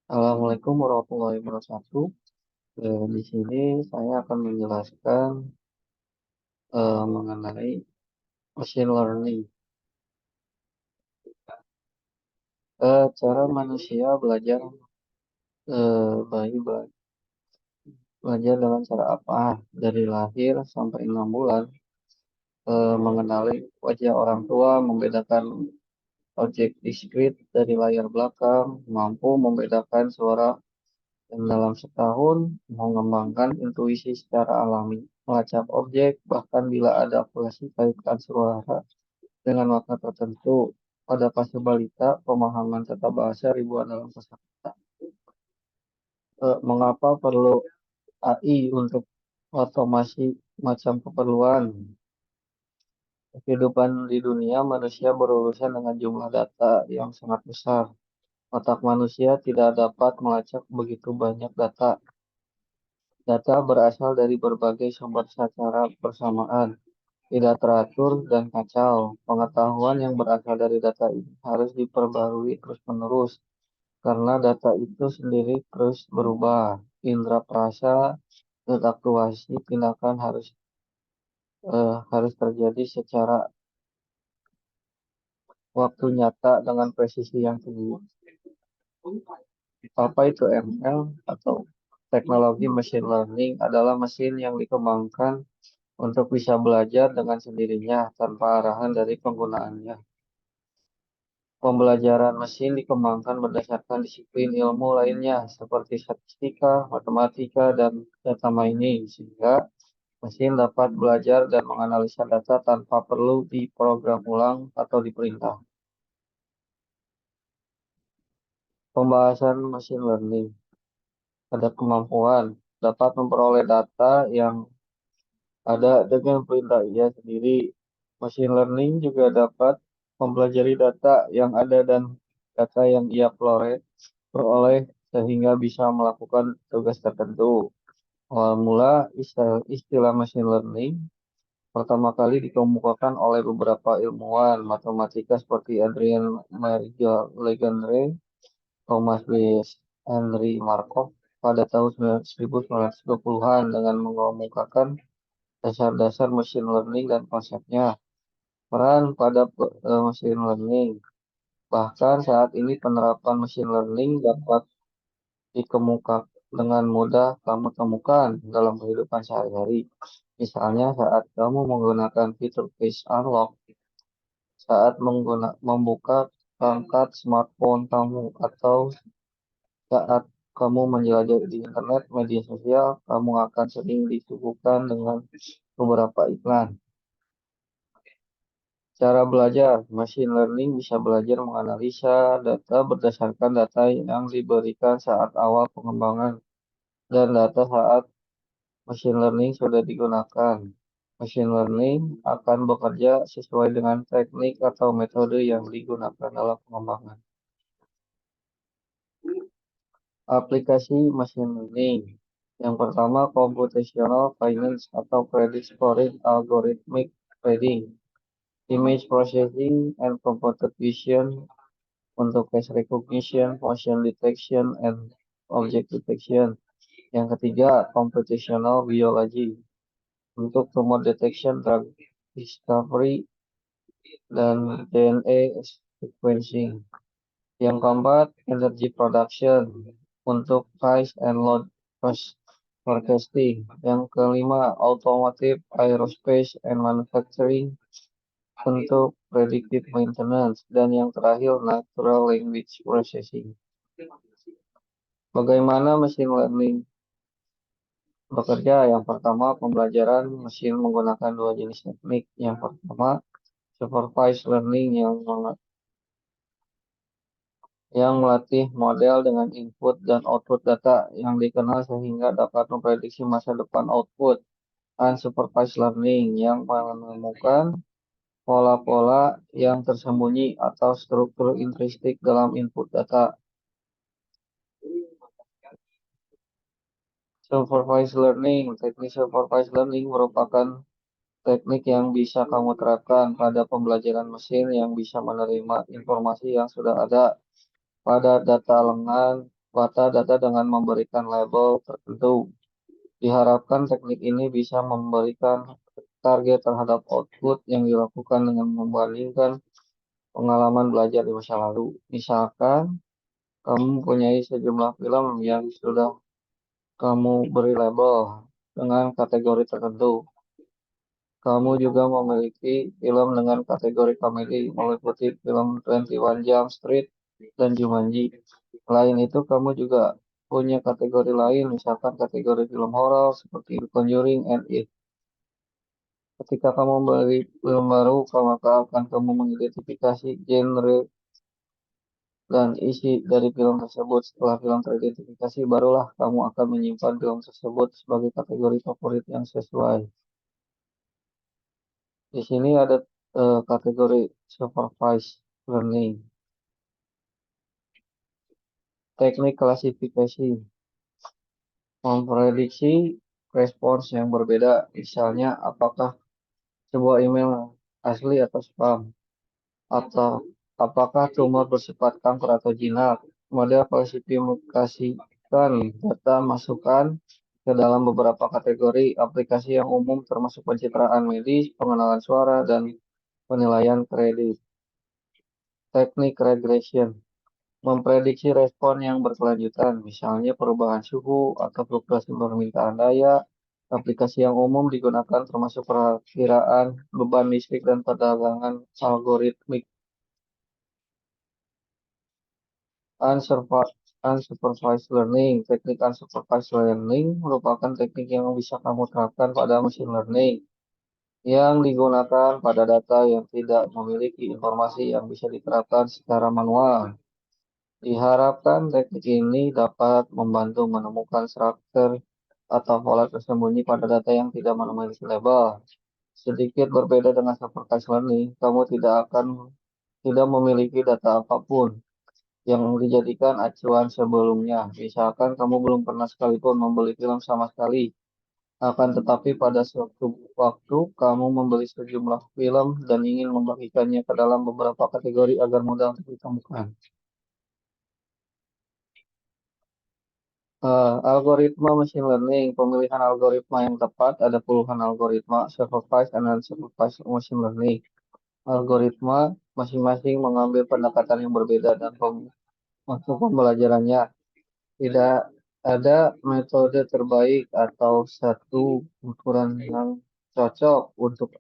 Assalamualaikum warahmatullahi wabarakatuh. Di sini saya akan menjelaskan mengenai machine learning. Cara manusia belajar belajar dengan cara apa? Dari lahir sampai 6 bulan, mengenali wajah orang tua, membedakan objek diskrit dari layar belakang, mampu membedakan suara, dan dalam setahun mengembangkan intuisi secara alami, melacak objek, bahkan bila ada korelasi kaitkan suara dengan makna tertentu. Pada fase balita, pemahaman tata bahasa ribuan dalam kosakata. Mengapa perlu AI untuk otomasi macam keperluan? Kehidupan di dunia manusia berurusan dengan jumlah data yang sangat besar. Otak manusia tidak dapat melacak begitu banyak data. Data berasal dari berbagai sumber secara bersamaan, tidak teratur dan kacau. Pengetahuan yang berasal dari data ini harus diperbarui terus-menerus karena data itu sendiri terus berubah. Indra perasa dan aktuasi tindakan harus terjadi secara waktu nyata dengan presisi yang tinggi. Apa itu ML atau teknologi machine learning adalah mesin yang dikembangkan untuk bisa belajar dengan sendirinya tanpa arahan dari penggunaannya. Pembelajaran mesin dikembangkan berdasarkan disiplin ilmu lainnya seperti statistika, matematika, dan data mining, sehingga mesin dapat belajar dan menganalisa data tanpa perlu diprogram ulang atau diperintah. Pembahasan machine learning. Ada kemampuan dapat memperoleh data yang ada dengan perintah ia sendiri. Machine learning juga dapat mempelajari data yang ada dan data yang ia peroleh sehingga bisa melakukan tugas tertentu. Awal mula istilah machine learning pertama kali dikemukakan oleh beberapa ilmuwan matematika seperti Adrian Legendre, Thomas B. Henry Markov pada tahun 1920-an dengan mengemukakan dasar-dasar machine learning dan konsepnya. Peran pada machine learning. Bahkan saat ini penerapan machine learning dapat dikemukakan dengan mudah kamu temukan dalam kehidupan sehari-hari. Misalnya saat kamu menggunakan fitur face unlock, saat membuka perangkat smartphone kamu, atau saat kamu menjelajah di internet, media sosial, kamu akan sering disuguhkan dengan beberapa iklan. Cara belajar, machine learning bisa belajar menganalisa data berdasarkan data yang diberikan saat awal pengembangan dan data saat machine learning sudah digunakan. Machine learning akan bekerja sesuai dengan teknik atau metode yang digunakan dalam pengembangan. Aplikasi machine learning. Yang pertama, computational finance atau credit scoring algorithmic trading, image processing and computer vision untuk face recognition, motion detection, and object detection. Yang ketiga, computational biology untuk tumor detection, drug discovery, dan DNA sequencing. Yang keempat, energy production untuk price and load forecasting. Yang kelima, automotive, aerospace, and manufacturing untuk predictive maintenance. Dan yang terakhir, natural language processing. Bagaimana machine learning bekerja? Yang pertama, pembelajaran mesin menggunakan dua jenis teknik. Yang pertama, supervised learning yang melatih model dengan input dan output data yang dikenal sehingga dapat memprediksi masa depan output. Unsupervised learning yang menemukan pola-pola yang tersembunyi atau struktur intrinsik dalam input data. Supervised learning, teknik supervised learning merupakan teknik yang bisa kamu terapkan pada pembelajaran mesin yang bisa menerima informasi yang sudah ada pada data lengan data dengan memberikan label tertentu. Diharapkan teknik ini bisa memberikan target terhadap output yang dilakukan dengan membandingkan pengalaman belajar di masa lalu. Misalkan, kamu mempunyai sejumlah film yang sudah kamu beri label dengan kategori tertentu. Kamu juga memiliki film dengan kategori komedi, meliputi film 21 Jump Street dan Jumanji. Selain itu, kamu juga punya kategori lain, misalkan kategori film horor seperti The Conjuring and It. Ketika kamu membeli film baru, maka akan kamu mengidentifikasi genre dan isi dari film tersebut. Setelah film teridentifikasi, barulah kamu akan menyimpan film tersebut sebagai kategori favorit yang sesuai. Di sini ada kategori supervised learning. Teknik klasifikasi memprediksi respons yang berbeda, misalnya apakah sebuah email asli atau spam, atau apakah tumor bersifat kanker atau jinak. Model klasifikasikan data masukan ke dalam beberapa kategori aplikasi yang umum termasuk pencitraan medis, pengenalan suara, dan penilaian kredit. Teknik regression memprediksi respon yang berkelanjutan, misalnya perubahan suhu atau fluktuasi permintaan daya. Aplikasi yang umum digunakan termasuk perakiraan beban listrik dan perdagangan algoritmik. Unsupervised learning. Teknik unsupervised learning merupakan teknik yang bisa kamu terapkan pada machine learning yang digunakan pada data yang tidak memiliki informasi yang bisa diterapkan secara manual. Diharapkan teknik ini dapat membantu menemukan struktur atau pola tersembunyi pada data yang tidak memiliki label. Sedikit berbeda dengan supervised learning, kamu tidak memiliki data apapun yang dijadikan acuan sebelumnya. Misalkan kamu belum pernah sekalipun membeli film sama sekali. Akan tetapi pada suatu waktu kamu membeli sejumlah film dan ingin membagikannya ke dalam beberapa kategori agar mudah untuk ditemukan. Algoritma machine learning, pemilihan algoritma yang tepat, ada puluhan algoritma, supervised and unsupervised machine learning. Algoritma masing-masing mengambil pendekatan yang berbeda dan untuk pembelajarannya. Tidak ada metode terbaik atau satu ukuran yang cocok untuk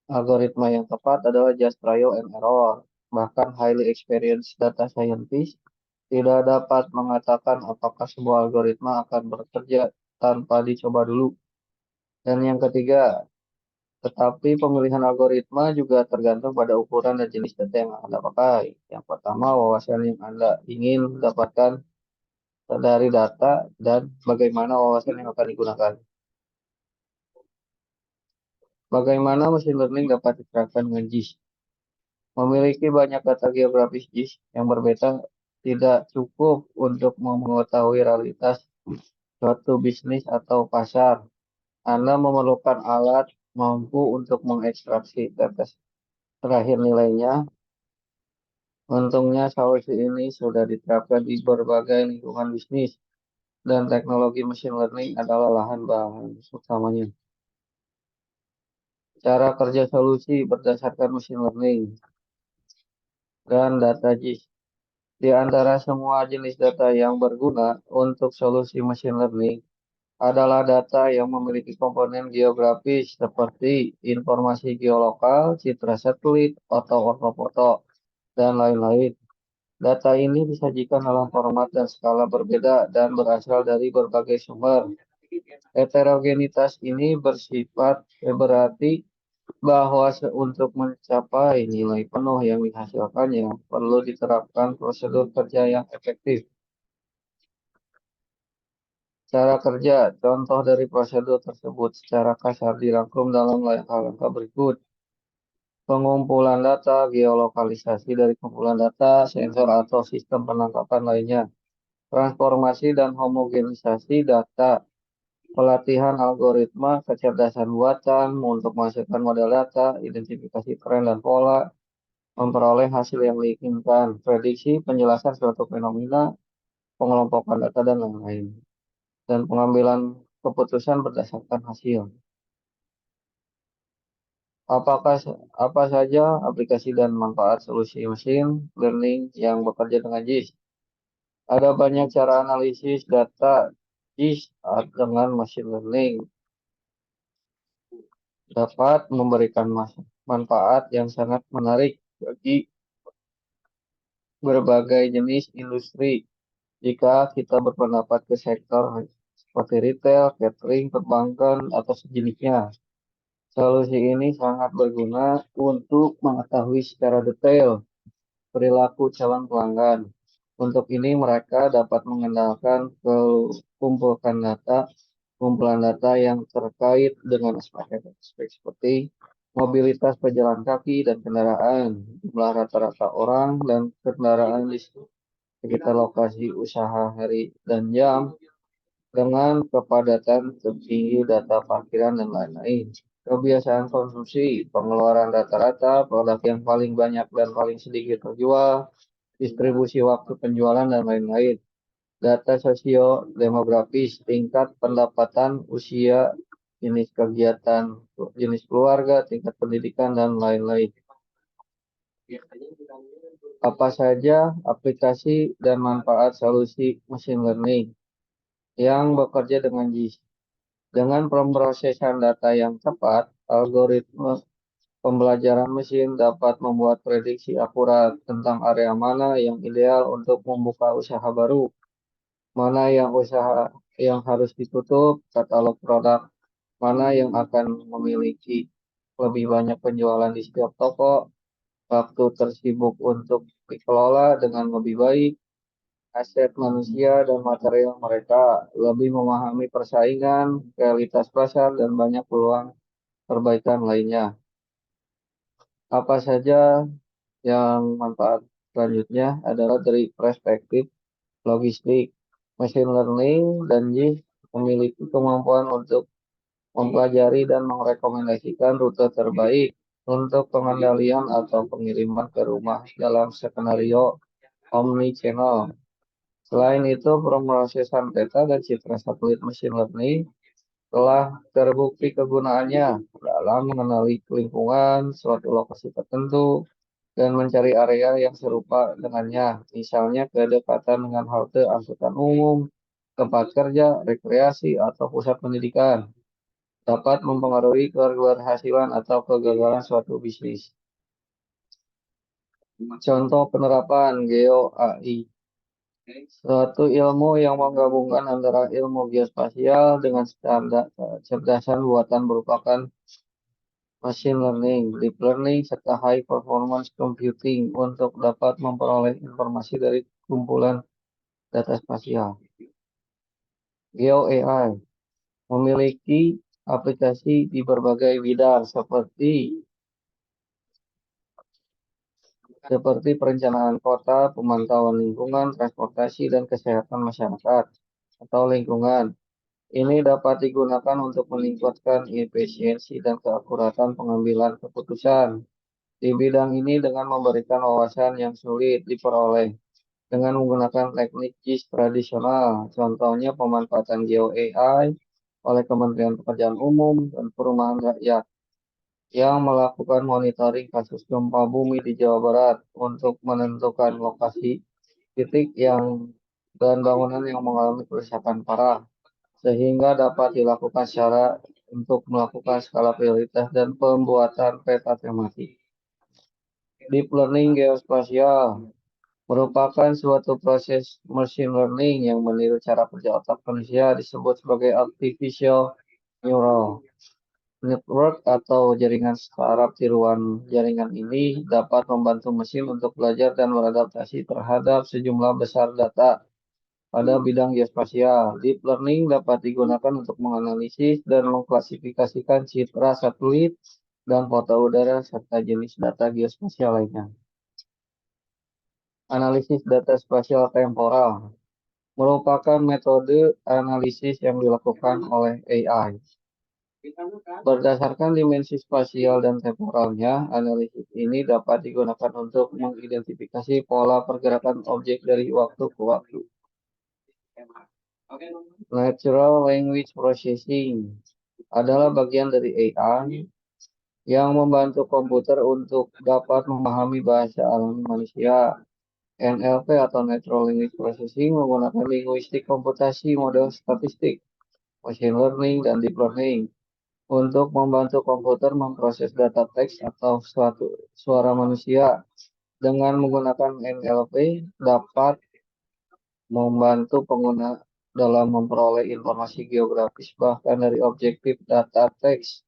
algoritma yang tepat adalah just trial and error. Bahkan highly experienced data scientist tidak dapat mengatakan apakah sebuah algoritma akan bekerja tanpa dicoba dulu. Dan yang ketiga, tetapi pemilihan algoritma juga tergantung pada ukuran dan jenis data yang Anda pakai. Yang pertama, wawasan yang Anda ingin dapatkan dari data dan bagaimana wawasan yang akan digunakan. Bagaimana machine learning dapat diterapkan dengan JIS? Memiliki banyak data geografis JIS yang berbeda tidak cukup untuk mengetahui realitas suatu bisnis atau pasar. Anda memerlukan alat mampu untuk mengekstraksi data terakhir nilainya. Untungnya solusi ini sudah diterapkan di berbagai lingkungan bisnis dan teknologi machine learning adalah lahan bahan utamanya. Cara kerja solusi berdasarkan machine learning dan data JIS. Di antara semua jenis data yang berguna untuk solusi machine learning adalah data yang memiliki komponen geografis seperti informasi geolokal, citra satelit, atau ortofoto, dan lain-lain. Data ini disajikan dalam format dan skala berbeda dan berasal dari berbagai sumber. Heterogenitas ini berarti bahwa untuk mencapai nilai penuh yang dihasilkannya perlu diterapkan prosedur kerja yang efektif. Cara kerja, contoh dari prosedur tersebut secara kasar dirangkum dalam langkah-langkah berikut. Pengumpulan data, geolokalisasi dari kumpulan data, sensor atau sistem penangkapan lainnya. Transformasi dan homogenisasi data. Pelatihan algoritma, kecerdasan buatan untuk menghasilkan model data, identifikasi tren dan pola, memperoleh hasil yang diinginkan, prediksi, penjelasan suatu fenomena, pengelompokan data, dan lain-lain. Dan pengambilan keputusan berdasarkan hasil. Apakah apa saja aplikasi dan manfaat solusi machine learning yang bekerja dengan JIS? Ada banyak cara analisis data JIS dengan machine learning dapat memberikan manfaat yang sangat menarik bagi berbagai jenis industri. Jika kita berpendapat ke sektor seperti retail, catering, perbankan, atau sejenisnya, solusi ini sangat berguna untuk mengetahui secara detail perilaku calon pelanggan. Untuk ini mereka dapat mengenalkan kumpulan data yang terkait dengan aspek seperti mobilitas pejalan kaki dan kendaraan, jumlah rata-rata orang dan kendaraan di sekitar lokasi usaha hari dan jam, dengan kepadatan tertinggi data parkiran dan lain-lain. Kebiasaan konsumsi, pengeluaran rata-rata, produk yang paling banyak dan paling sedikit terjual, distribusi waktu penjualan, dan lain-lain. Data sosio-demografis, tingkat pendapatan, usia, jenis kegiatan, jenis keluarga, tingkat pendidikan, dan lain-lain. Apa saja aplikasi dan manfaat solusi machine learning yang bekerja dengan JIS? Dengan pemrosesan data yang tepat, algoritma pembelajaran mesin dapat membuat prediksi akurat tentang area mana yang ideal untuk membuka usaha baru, mana yang usaha yang harus ditutup, katalog produk mana yang akan memiliki lebih banyak penjualan di setiap toko, waktu tersibuk untuk dikelola dengan lebih baik, aset manusia dan material mereka, lebih memahami persaingan, realitas pasar, dan banyak peluang perbaikan lainnya. Apa saja yang manfaat selanjutnya adalah dari perspektif logistik. Machine learning dan JIS memiliki kemampuan untuk mempelajari dan merekomendasikan rute terbaik untuk pengendalian atau pengiriman ke rumah dalam skenario omni-channel. Selain itu, pemrosesan peta dan citra satelit machine learning telah terbukti kegunaannya dalam mengenali lingkungan suatu lokasi tertentu dan mencari area yang serupa dengannya, misalnya kedekatan dengan halte angkutan umum, tempat kerja, rekreasi, atau pusat pendidikan, dapat mempengaruhi keberhasilan atau kegagalan suatu bisnis. Contoh penerapan Geo AI, suatu ilmu yang menggabungkan antara ilmu geospasial dengan standar kecerdasan buatan merupakan machine learning, deep learning, serta high performance computing untuk dapat memperoleh informasi dari kumpulan data spasial. Geo AI memiliki aplikasi di berbagai bidang seperti perencanaan kota, pemantauan lingkungan, transportasi, dan kesehatan masyarakat atau lingkungan. Ini dapat digunakan untuk meningkatkan efisiensi dan keakuratan pengambilan keputusan di bidang ini dengan memberikan wawasan yang sulit diperoleh dengan menggunakan teknik JIS tradisional. Contohnya pemanfaatan Geo AI oleh Kementerian Pekerjaan Umum dan Perumahan Rakyat yang melakukan monitoring kasus gempa bumi di Jawa Barat untuk menentukan lokasi titik yang dan bangunan yang mengalami kerusakan parah, sehingga dapat dilakukan secara untuk melakukan skala prioritas dan pembuatan peta tematik. Deep learning geospasial merupakan suatu proses machine learning yang meniru cara kerja otak manusia, disebut sebagai artificial neural network atau jaringan saraf. Tiruan jaringan ini dapat membantu mesin untuk belajar dan beradaptasi terhadap sejumlah besar data pada bidang geospasial. Deep learning dapat digunakan untuk menganalisis dan mengklasifikasikan citra satelit dan foto udara serta jenis data geospasial lainnya. Analisis data spasial temporal merupakan metode analisis yang dilakukan oleh AI. Berdasarkan dimensi spasial dan temporalnya, analisis ini dapat digunakan untuk mengidentifikasi pola pergerakan objek dari waktu ke waktu. Natural Language Processing adalah bagian dari AI yang membantu komputer untuk dapat memahami bahasa alami manusia. NLP atau Natural Language Processing menggunakan linguistik komputasi, model statistik, machine learning, dan deep learning untuk membantu komputer memproses data teks atau suatu suara manusia. Dengan menggunakan NLP dapat membantu pengguna dalam memperoleh informasi geografis bahkan dari objektif data teks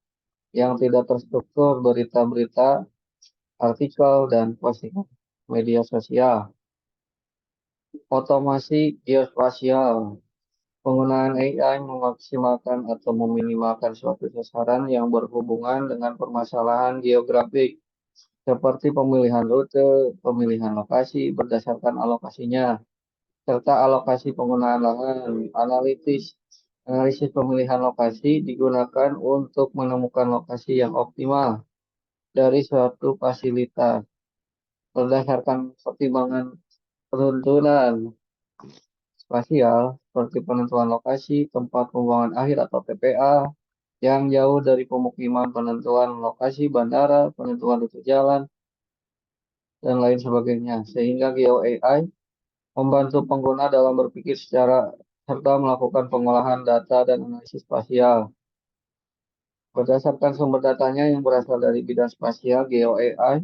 yang tidak terstruktur, berita-berita, artikel, dan postingan media sosial. Otomasi geospasial. Penggunaan AI memaksimalkan atau meminimalkan suatu sasaran yang berhubungan dengan permasalahan geografik, seperti pemilihan rute, pemilihan lokasi berdasarkan alokasinya, serta alokasi penggunaan lahan. Analisis pemilihan lokasi digunakan untuk menemukan lokasi yang optimal dari suatu fasilitas berdasarkan pertimbangan perunturan spasial seperti penentuan lokasi, tempat pembuangan akhir atau TPA yang jauh dari pemukiman, penentuan lokasi bandara, penentuan rute jalan, dan lain sebagainya. Sehingga Geo AI membantu pengguna dalam berpikir secara serta melakukan pengolahan data dan analisis spasial. Berdasarkan sumber datanya yang berasal dari bidang spasial, Geo AI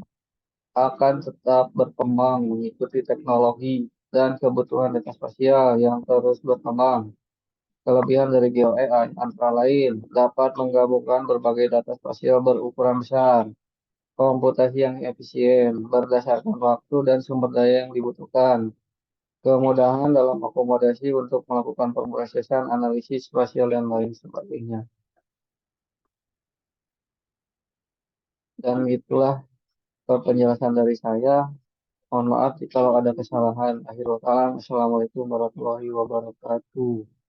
akan tetap berkembang mengikuti teknologi dan kebutuhan data spasial yang terus berkembang. Kelebihan dari Geo AI antara lain dapat menggabungkan berbagai data spasial berukuran besar, komputasi yang efisien berdasarkan waktu dan sumber daya yang dibutuhkan, kemudahan dalam akomodasi untuk melakukan pemrosesan, analisis spasial, dan lain sebagainya. Dan itulah penjelasan dari saya. Mohon maaf jika ada kesalahan. Akhirul kalam. Assalamualaikum warahmatullahi wabarakatuh.